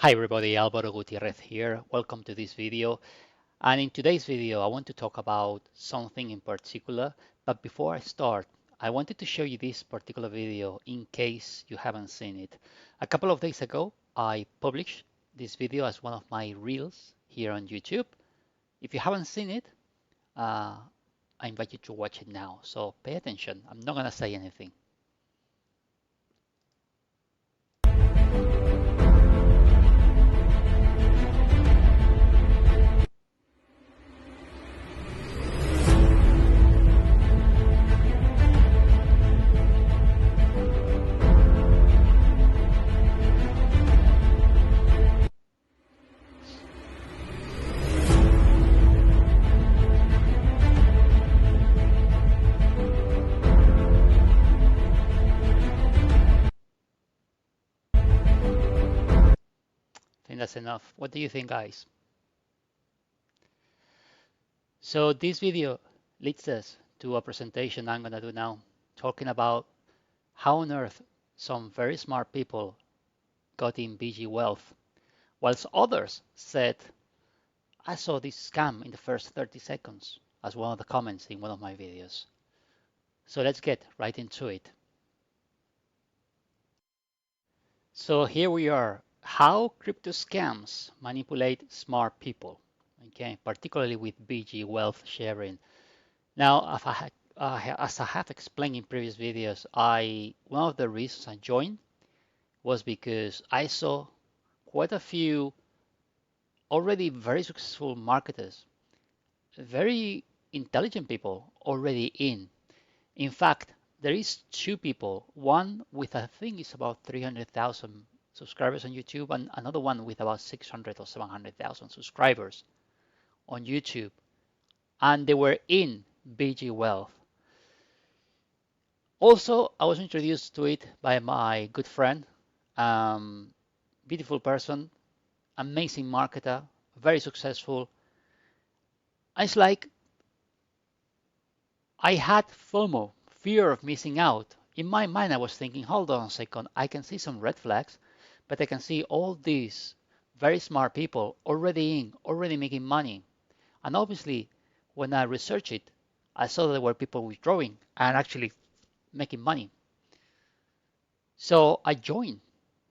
Hi everybody, Alvaro Gutierrez here. Welcome to this video. And in today's video, I want to talk about something in particular. But before I start, I wanted to show you this particular video in case you haven't seen it. A couple of days ago, I published this video as one of my reels here on YouTube. If you haven't seen it, I invite you to watch it now. So pay attention. I'm not gonna say anything. I think that's enough. What do you think, guys? So this video leads us to a presentation I'm going to do now, talking about how on earth some very smart people got in BG wealth, whilst others said, I saw this scam in the first 30 seconds, as one of the comments in one of my videos. So let's get right into it. So here we are, how crypto scams manipulate smart people, okay, particularly with BG wealth sharing. Now, as I have explained in previous videos, one of the reasons I joined was because I saw quite a few already very successful marketers, very intelligent people already in. In fact, there is two people, one with I think it's about 300,000 subscribers on YouTube and another one with about 600 or 700,000 subscribers on YouTube. And they were in BG Wealth. Also, I was introduced to it by my good friend, beautiful person, amazing marketer, very successful. It's like I had FOMO, fear of missing out. In my mind, I was thinking, hold on a second, I can see some red flags, but I can see all these very smart people already making money. And obviously, when I researched it, I saw that there were people withdrawing and actually making money. So I joined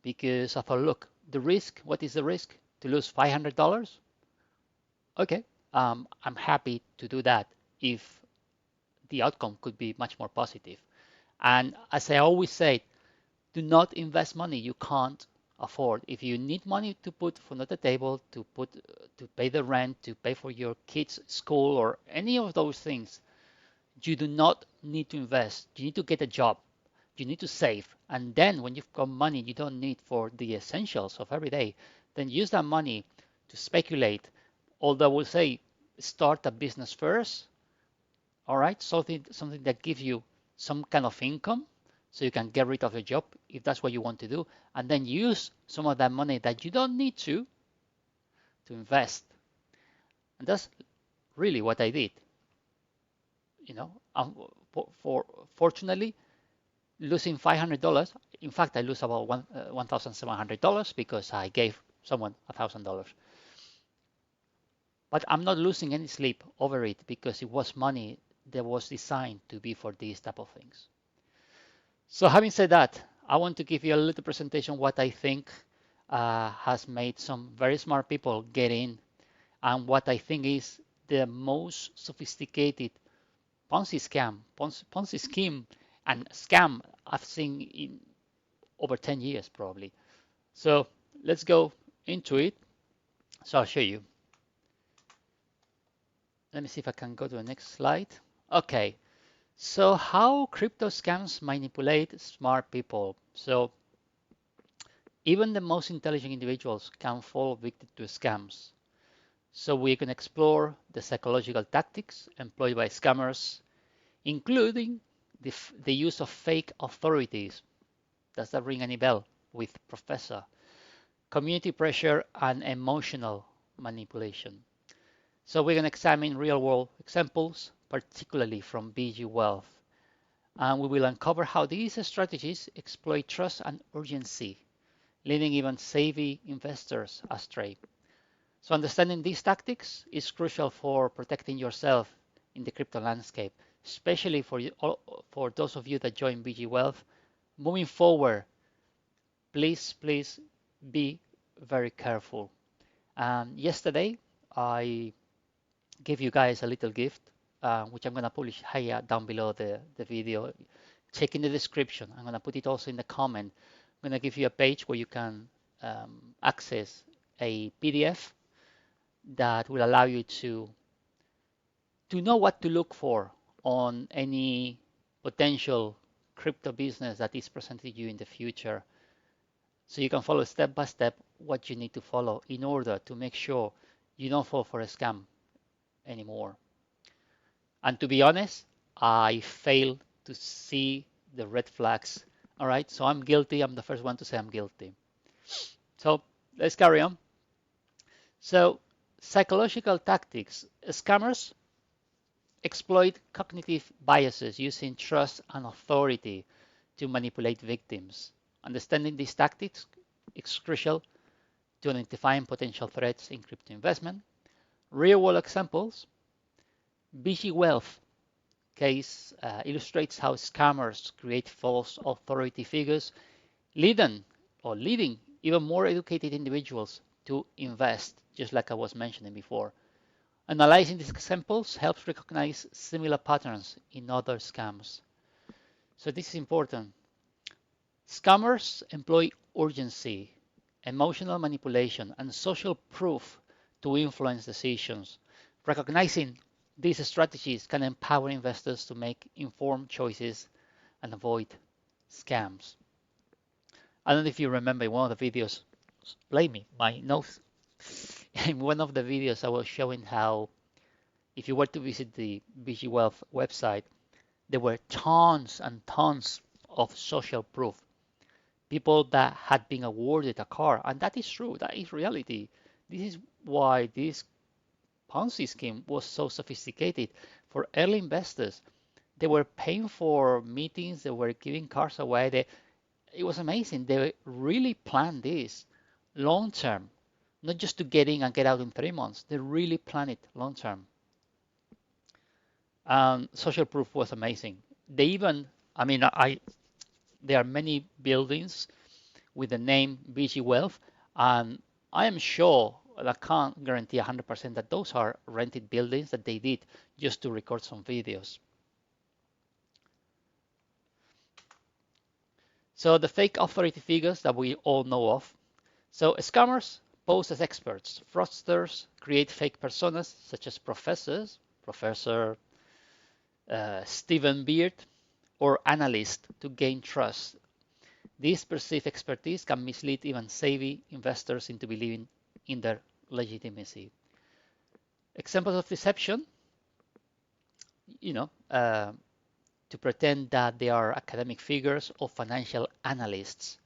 because I thought, look, the risk, what is the risk? To lose $500? Okay, I'm happy to do that if the outcome could be much more positive. And as I always say, do not invest money you can't afford. If you need money to put food on the table, to pay the rent, to pay for your kids' school or any of those things, you do not need to invest. You need to get a job. You need to save. And then when you've got money you don't need for the essentials of every day, then use that money to speculate. Although we'll say start a business first, all right, something that gives you some kind of income so you can get rid of your job if that's what you want to do, and then use some of that money that you don't need to invest. And that's really what I did. You know, fortunately, losing $500. In fact, I lose about $1,700 because I gave someone $1,000. But I'm not losing any sleep over it because it was money that was designed to be for these type of things. So having said that, I want to give you a little presentation what I think has made some very smart people get in and what I think is the most sophisticated Ponzi scheme and scam I've seen in over 10 years probably. So let's go into it. So I'll show you. Let me see if I can go to the next slide. Okay, so how crypto scams manipulate smart people. So even the most intelligent individuals can fall victim to scams. So we can explore the psychological tactics employed by scammers, including the use of fake authorities. Does that ring any bell with Professor? Community pressure and emotional manipulation. So we're going to examine real-world examples, particularly from BG Wealth. And we will uncover how these strategies exploit trust and urgency leading even savvy investors astray. So understanding these tactics is crucial for protecting yourself in the crypto landscape, especially for those of you that join BG Wealth. Moving forward, please be very careful. Yesterday, I gave you guys a little gift, which I'm gonna publish here down below the video. Check in the description. I'm gonna put it also in the comment. I'm gonna give you a page where you can access a PDF that will allow you to know what to look for on any potential crypto business that is presented to you in the future. So you can follow step by step what you need to follow in order to make sure you don't fall for a scam anymore. And to be honest, I failed to see the red flags. All right, so I'm guilty. I'm the first one to say I'm guilty. So let's carry on. So psychological tactics. Scammers exploit cognitive biases using trust and authority to manipulate victims. Understanding these tactics is crucial to identifying potential threats in crypto investment. Real world examples. BG Wealth case illustrates how scammers create false authority figures, leading even more educated individuals to invest, just like I was mentioning before. Analyzing these examples helps recognize similar patterns in other scams. So this is important. Scammers employ urgency, emotional manipulation, and social proof to influence decisions. Recognizing these strategies can empower investors to make informed choices and avoid scams. I don't know if you remember in one of the videos, blame me, my nose. In one of the videos, I was showing how if you were to visit the BG Wealth website, there were tons and tons of social proof. People that had been awarded a car, and that is true, that is reality. This is why this Ponzi scheme was so sophisticated for early investors. They were paying for meetings, they were giving cars away. It was amazing. They really planned this long term, not just to get in and get out in 3 months. They really planned it long term. Social proof was amazing. They even, I mean, there are many buildings with the name BG Wealth, and I am sure, I can't guarantee 100% that those are rented buildings that they did just to record some videos. So the fake authority figures that we all know of. So scammers pose as experts. Fraudsters create fake personas such as Professor Stephen Beard, or analyst to gain trust. This perceived expertise can mislead even savvy investors into believing in their legitimacy. Examples of deception, to pretend that they are academic figures or financial analysts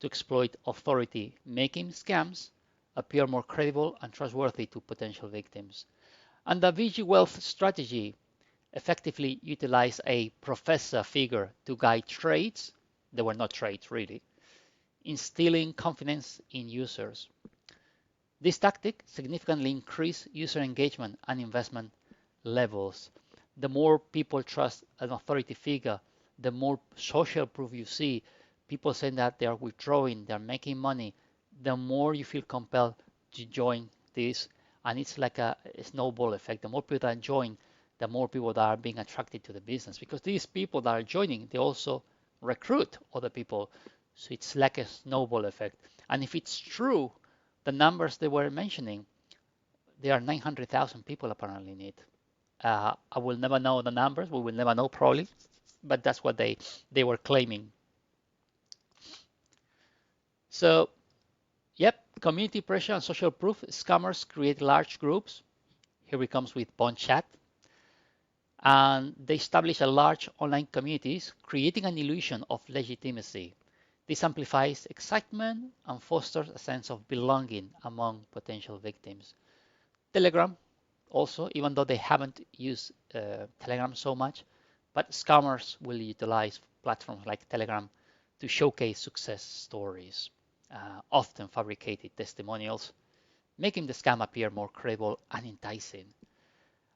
to exploit authority, making scams appear more credible and trustworthy to potential victims. And the VG Wealth strategy effectively utilized a professor figure to guide trades. They were not trades really, instilling confidence in users. This tactic significantly increased user engagement and investment levels. The more people trust an authority figure, the more social proof you see, people saying that they are withdrawing, they're making money, the more you feel compelled to join this. And it's like a snowball effect. The more people that join, the more people that are being attracted to the business, because these people that are joining, they also recruit other people. So it's like a snowball effect. And if it's true, the numbers they were mentioning, there are 900,000 people apparently in it. I will never know the numbers. We will never know probably, but that's what they were claiming. So, yep, community pressure and social proof. Scammers create large groups. Here we comes with Bond Chat. And they establish a large online communities, creating an illusion of legitimacy. This amplifies excitement and fosters a sense of belonging among potential victims. Telegram also, even though they haven't used Telegram so much, but scammers will utilize platforms like Telegram to showcase success stories. often fabricated testimonials, making the scam appear more credible and enticing.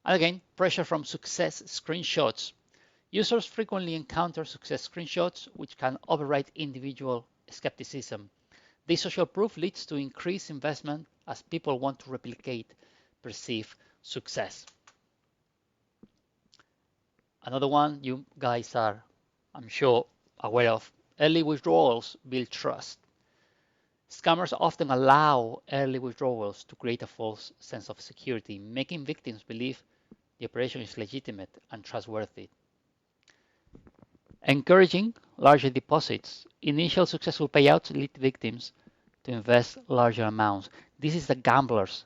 And again, pressure from success screenshots. Users frequently encounter success screenshots, which can override individual skepticism. This social proof leads to increased investment as people want to replicate perceived success. Another one you guys are, I'm sure, aware of: early withdrawals build trust. Scammers often allow early withdrawals to create a false sense of security, making victims believe the operation is legitimate and trustworthy. Encouraging larger deposits. Initial successful payouts lead victims to invest larger amounts. This is the gambler's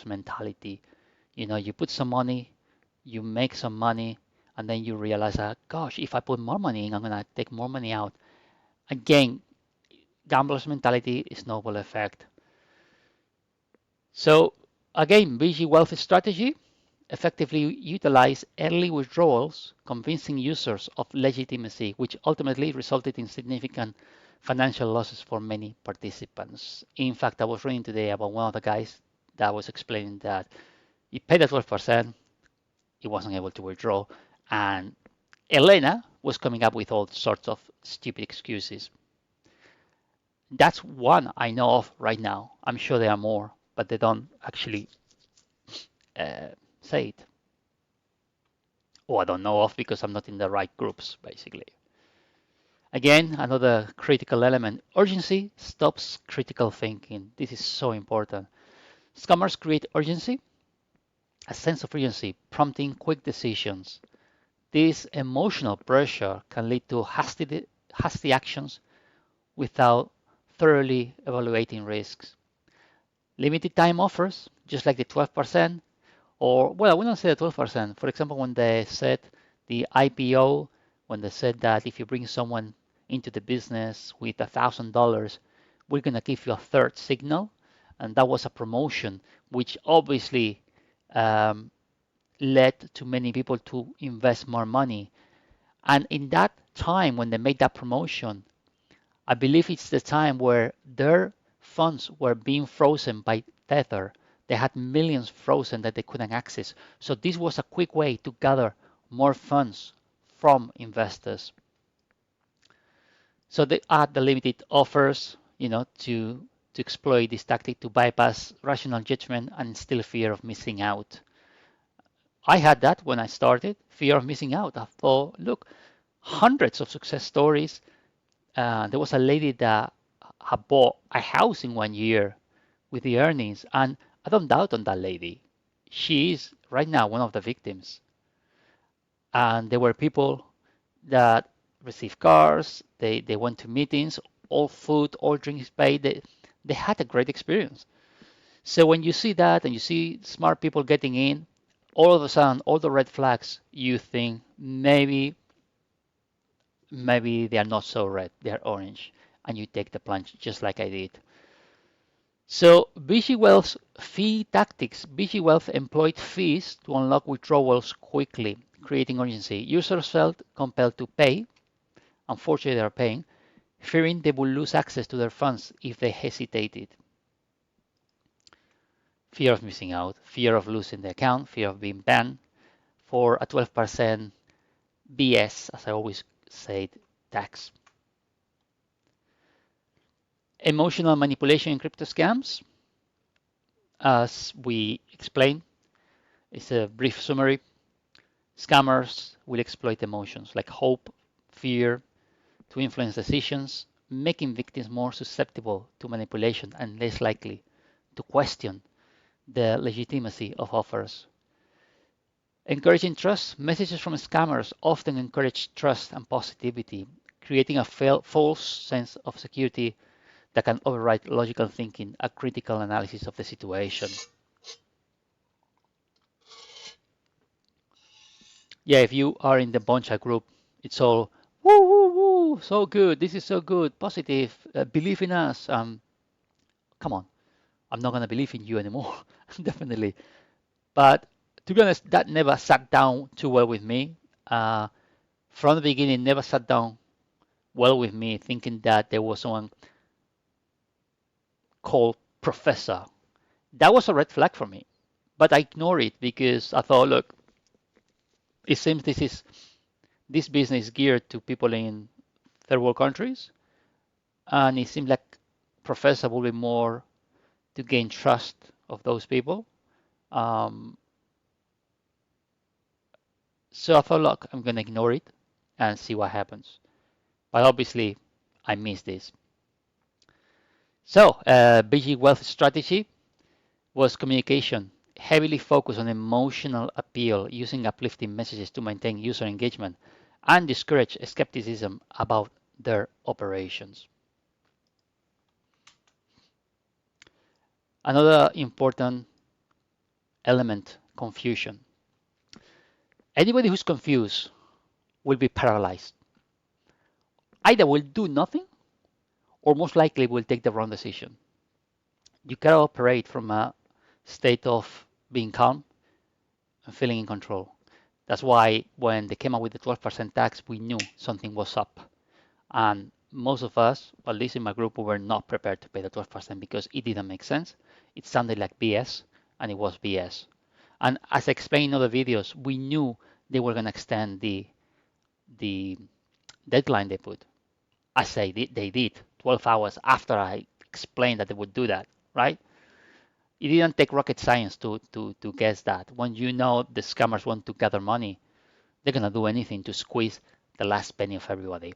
mentality. You put some money, you make some money, and then you realize that, gosh, if I put more money in, I'm gonna take more money out. Again, gambler's mentality is snowball effect. So again, BG Wealth strategy effectively utilize early withdrawals, convincing users of legitimacy, which ultimately resulted in significant financial losses for many participants. In fact, I was reading today about one of the guys that was explaining that he paid the 12%, he wasn't able to withdraw, and Elena was coming up with all sorts of stupid excuses. That's one I know of right now. I'm sure there are more, but they don't actually uh, say it. Or I don't know of because I'm not in the right groups, basically. Again, another critical element: urgency stops critical thinking. This is so important. Scammers create urgency, a sense of urgency, prompting quick decisions. This emotional pressure can lead to hasty actions without thoroughly evaluating risks. Limited time offers, just like the 12%, or, well, I wouldn't say the 12%. For example, when they said the IPO, when they said that if you bring someone into the business with $1,000, we're going to give you a third signal. And that was a promotion, which obviously um, led to many people to invest more money. And in that time, when they made that promotion, I believe it's the time where their funds were being frozen by Tether. They had millions frozen that they couldn't access. So this was a quick way to gather more funds from investors. So they add the limited offers, to exploit this tactic to bypass rational judgment and instill fear of missing out. I had that when I started, fear of missing out. I thought, look, hundreds of success stories. There was a lady that had bought a house in 1 year with the earnings, and I don't doubt on that lady. She is right now one of the victims. And there were people that received cars, they went to meetings, all food, all drinks paid. They had a great experience. So when you see that and you see smart people getting in, all of a sudden, all the red flags, you think maybe they are not so red, they are orange, and you take the plunge just like I did. So BG Wealth's fee tactics. BG Wealth employed fees to unlock withdrawals quickly, creating urgency. Users felt compelled to pay. Unfortunately, they are paying, fearing they would lose access to their funds if they hesitated. Fear of missing out, fear of losing the account, fear of being banned for a 12% BS, as I always said, tax. Emotional manipulation in crypto scams. As we explained, it's a brief summary. Scammers will exploit emotions like hope, fear to influence decisions, making victims more susceptible to manipulation and less likely to question the legitimacy of offers. Encouraging trust. Messages from scammers often encourage trust and positivity, creating a false sense of security that can override logical thinking, a critical analysis of the situation. Yeah, if you are in the Boncha group, it's all woo woo woo, so good. This is so good, positive. Believe in us. Come on, I'm not gonna believe in you anymore, definitely. But to be honest, that never sat down too well with me. Uh, from the beginning, never sat down well with me, thinking that there was someone called Professor. That was a red flag for me, but I ignored it because I thought, look, it seems this business is geared to people in third world countries, and it seemed like Professor will be more to gain trust of those people. Um, so I thought, look, I'm gonna ignore it and see what happens. But obviously, I missed this. So, BG Wealth strategy was communication, heavily focused on emotional appeal, using uplifting messages to maintain user engagement and discourage skepticism about their operations. Another important element, confusion. Anybody who's confused will be paralyzed. Either will do nothing or most likely will take the wrong decision. You cannot operate from a state of being calm and feeling in control. That's why when they came up with the 12% tax, we knew something was up. And most of us, at least in my group, we were not prepared to pay the 12% because it didn't make sense. It sounded like BS, and it was BS. And as I explained in other videos, we knew they were going to extend the deadline they put. I say they did 12 hours after I explained that they would do that, right? It didn't take rocket science to guess that. When you know the scammers want to gather money, they're going to do anything to squeeze the last penny of everybody.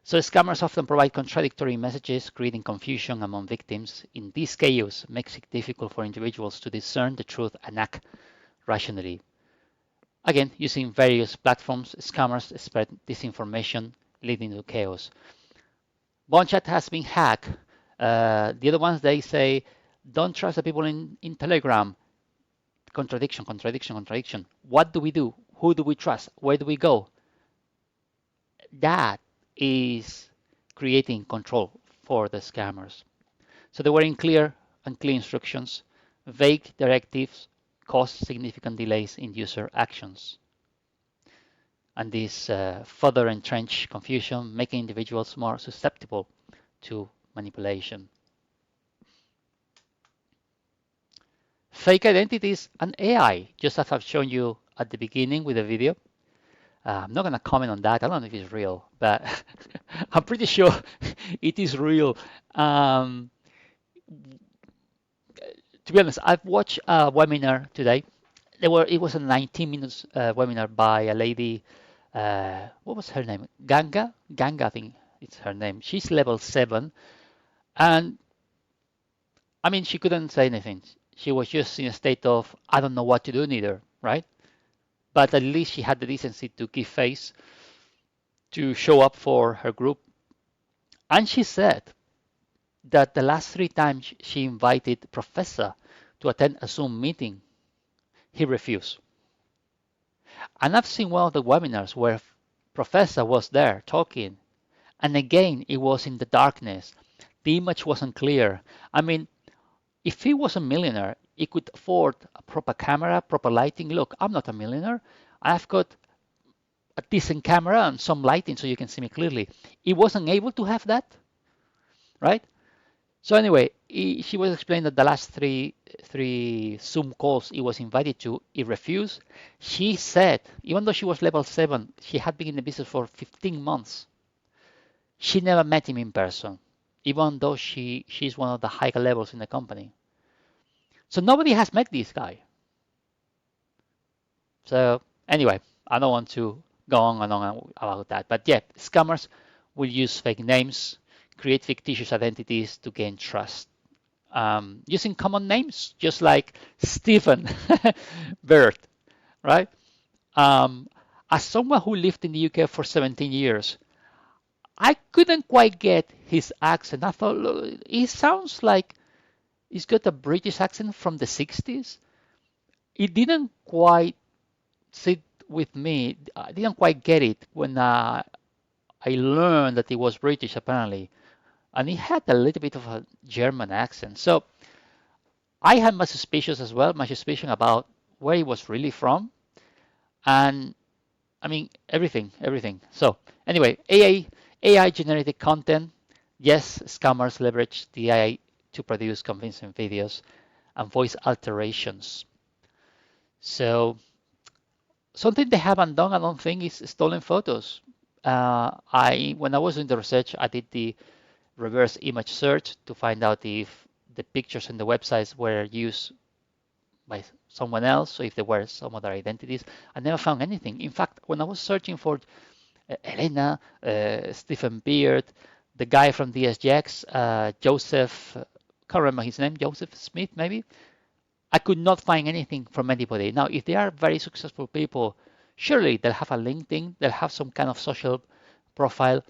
So scammers often provide contradictory messages, creating confusion among victims. In this chaos, makes it difficult for individuals to discern the truth and act rationally. Again, using various platforms, scammers spread disinformation, leading to chaos. Bonchat has been hacked. The other ones, they say, don't trust the people in Telegram. Contradiction, contradiction, contradiction. What do we do? Who do we trust? Where do we go? That is creating control for the scammers. So they were unclear instructions, vague directives caused significant delays in user actions. And this further entrenched confusion, making individuals more susceptible to manipulation. Fake identities and AI, just as I've shown you at the beginning with the video. I'm not going to comment on that. I don't know if it's real, but I'm pretty sure it is real. To be honest, I've watched a webinar today. It was a 19 minutes webinar by a lady. What was her name? Ganga, I think it's her name. She's level 7, and I mean, she couldn't say anything. She was just in a state of I don't know what to do neither, right? But at least she had the decency to give face, to show up for her group, and she said that the last 3 times she invited Professor to attend a Zoom meeting, he refused. And I've seen one of the webinars where Professor was there talking, and again it was in the darkness. The image wasn't clear. I mean, if he was a millionaire, he could afford a proper camera, proper lighting. Look, I'm not a millionaire. I've got a decent camera and some lighting so you can see me clearly. He wasn't able to have that, right? So anyway, she was explaining that the last three Zoom calls he was invited to, he refused. She said, even though she was level 7, she had been in the business for 15 months. She never met him in person, even though she's one of the higher levels in the company. So nobody has met this guy. So anyway, I don't want to go on and on about that. But yeah, scammers will use fake names, create fictitious identities to gain trust. Using common names, just like Stephen Bird, right? Um, as someone who lived in the UK for 17 years, I couldn't quite get his accent. I thought, look, he sounds like he's got a British accent from the 60s. It didn't quite sit with me. I didn't quite get it when I learned that he was British, apparently. And he had a little bit of a German accent. So I had my suspicions as well, my suspicion about where he was really from. And I mean, everything. So anyway, AI generated content. Yes, scammers leverage the AI to produce convincing videos and voice alterations. So something they haven't done, I don't think, is stolen photos. When I was doing the research, I did the reverse image search to find out if the pictures in the websites were used by someone else, so if there were some other identities. I never found anything. In fact, when I was searching for Elena, Stephen Beard, the guy from DSGX, Joseph, can't remember his name, Joseph Smith maybe, I could not find anything from anybody. Now, if they are very successful people, surely they'll have a LinkedIn, they'll have some kind of social profile.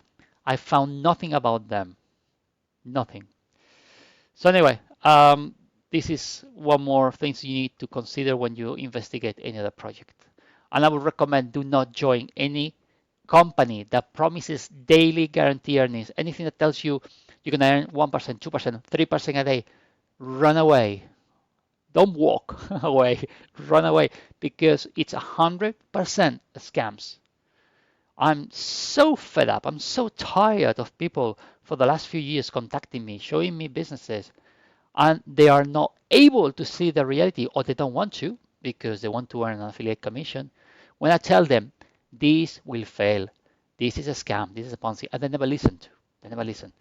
I found nothing about them, nothing. So anyway, this is one more things you need to consider when you investigate any other project. And I would recommend do not join any company that promises daily guarantee earnings. Anything that tells you you're going to earn 1%, 2%, 3% a day, run away. Don't walk away, run away, because it's 100% scams. I'm so fed up. I'm so tired of people for the last few years contacting me, showing me businesses, and they are not able to see the reality, or they don't want to because they want to earn an affiliate commission. When I tell them this will fail, this is a scam, this is a Ponzi, and they never listen to. They never listen.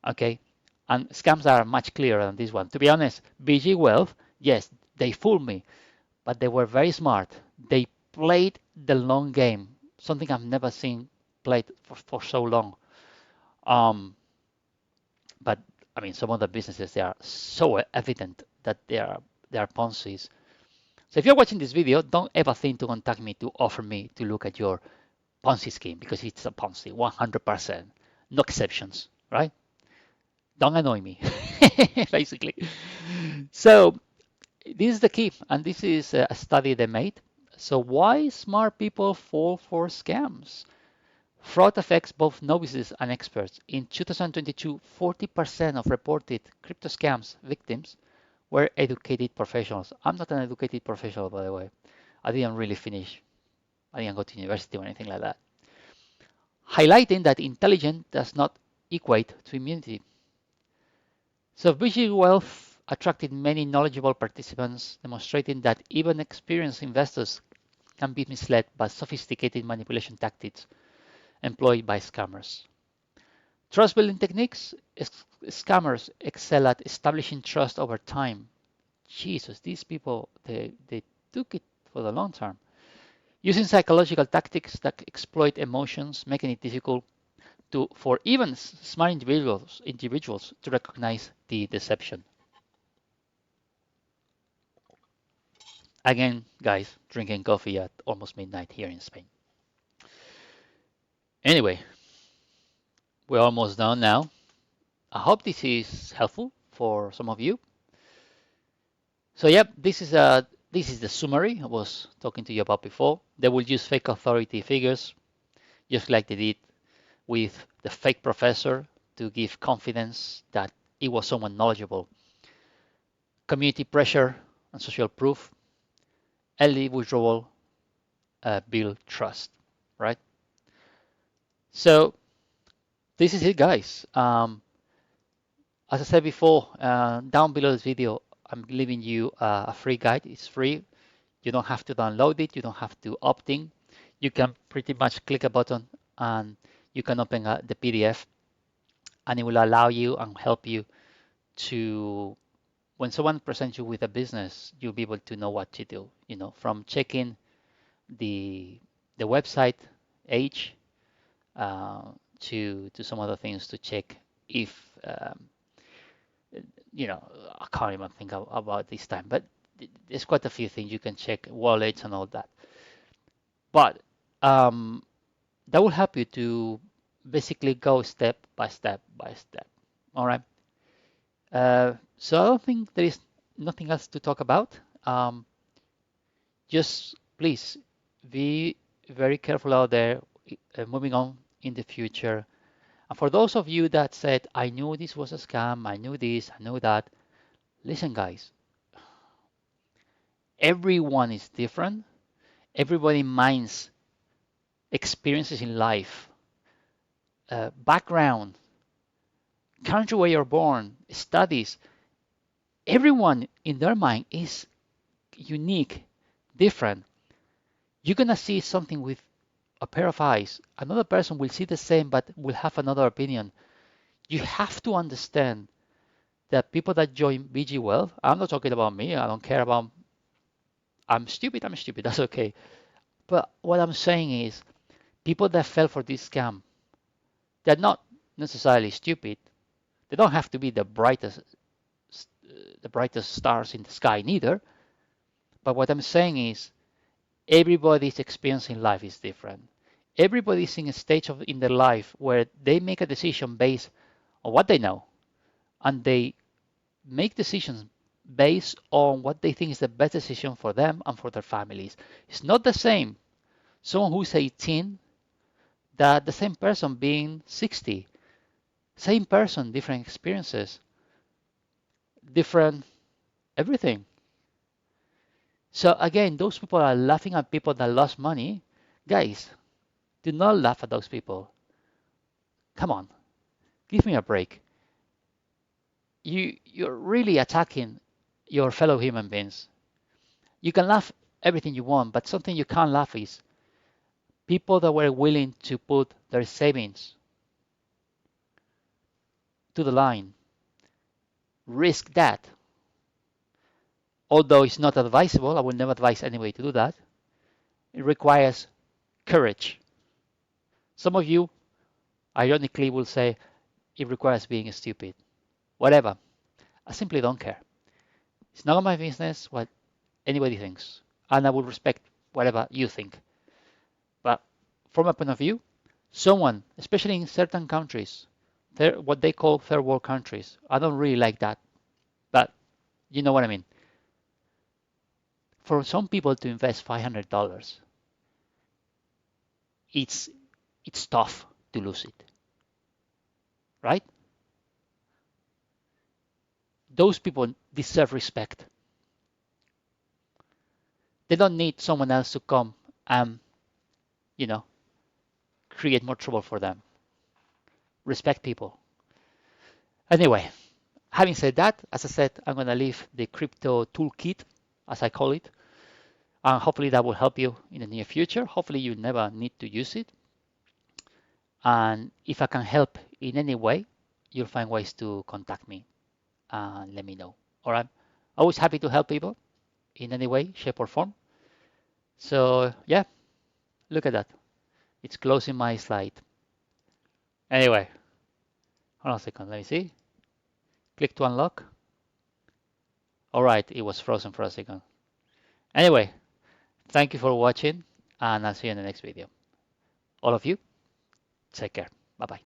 Okay, and scams are much clearer than this one. To be honest, BG Wealth, yes, they fooled me, but they were very smart. They played the long game, something I've never seen played for so long. Um, but I mean, some of the businesses, they are so evident that they are Ponzi's. So if you're watching this video, don't ever think to contact me to offer me to look at your Ponzi scheme, because it's a Ponzi, 100%, no exceptions, right? Don't annoy me, basically. So this is the key, and this is a study they made. So why smart people fall for scams? Fraud affects both novices and experts. In 2022, 40% of reported crypto scams victims were educated professionals. I'm not an educated professional, by the way. I didn't really finish. I didn't go to university or anything like that. Highlighting that intelligence does not equate to immunity. So Visual Wealth attracted many knowledgeable participants, demonstrating that even experienced investors can be misled by sophisticated manipulation tactics employed by scammers. Trust building techniques, scammers excel at establishing trust over time. Jesus, these people, they took it for the long term. Using psychological tactics that exploit emotions, making it difficult for even smart individuals to recognize the deception. Again, guys, drinking coffee at almost midnight here in Spain. Anyway, we're almost done now. I hope this is helpful for some of you. So yep, this is the summary I was talking to you about before. They will use fake authority figures, just like they did with the fake professor, to give confidence that it was someone knowledgeable. Community pressure and social proof, early withdrawal, build trust, right? So this is it, guys. As I said before, down below this video, I'm leaving you a free guide. It's free. You don't have to download it. You don't have to opt in. You can pretty much click a button and you can open the PDF, and it will allow you and help you to, when someone presents you with a business, you'll be able to know what to do. You know, from checking the website age uh, to some other things to check if you know, I can't even think about this time, but there's quite a few things you can check, wallets and all that. But um, that will help you to basically go step by step by step. All right. So I don't think there is nothing else to talk about. Um, just please be very careful out there, moving on in the future. And for those of you that said, I knew this was a scam, I knew this, I knew that, listen, guys, everyone is different. Everybody minds experiences in life, background, country where you're born, studies. everyone in their mind is unique, different. You're gonna see something with a pair of eyes. Another person will see the same but will have another opinion. You have to understand that people that join BG Wealth, I'm not talking about me, I don't care about, I'm stupid, that's okay. But what I'm saying is people that fell for this scam, they're not necessarily stupid. They don't have to be the brightest stars in the sky neither. But what I'm saying is everybody's experience in life is different. Everybody's in a stage in their life where they make a decision based on what they know, and they make decisions based on what they think is the best decision for them and for their families. It's not the same someone who's 18 that the same person being 60. Same person, different experiences, different everything. So again, those people are laughing at people that lost money. Guys, do not laugh at those people. Come on, give me a break. You're really attacking your fellow human beings. You can laugh everything you want, but something you can't laugh is people that were willing to put their savings to the line, risk that. Although it's not advisable, I will never advise anybody to do that. It requires courage. Some of you, ironically, will say it requires being stupid. Whatever. I simply don't care. It's none of my business what anybody thinks. And I will respect whatever you think. But from my point of view, someone, especially in certain countries, what they call third world countries, I don't really like that. But you know what I mean. For some people to invest $500, it's it's tough to lose it, right? Those people deserve respect. They don't need someone else to come and, you know, create more trouble for them. Respect people. Anyway, having said that, as I said, I'm going to leave the crypto toolkit, as I call it, and hopefully that will help you in the near future. Hopefully you never need to use it. And if I can help in any way, you'll find ways to contact me and let me know. All right. Always happy to help people in any way, shape, or form. So yeah, look at that. It's closing my slide. Anyway, hold on a second. Let me see. Click to unlock. All right, it was frozen for a second. Anyway, thank you for watching, and I'll see you in the next video. All of you, take care. Bye bye.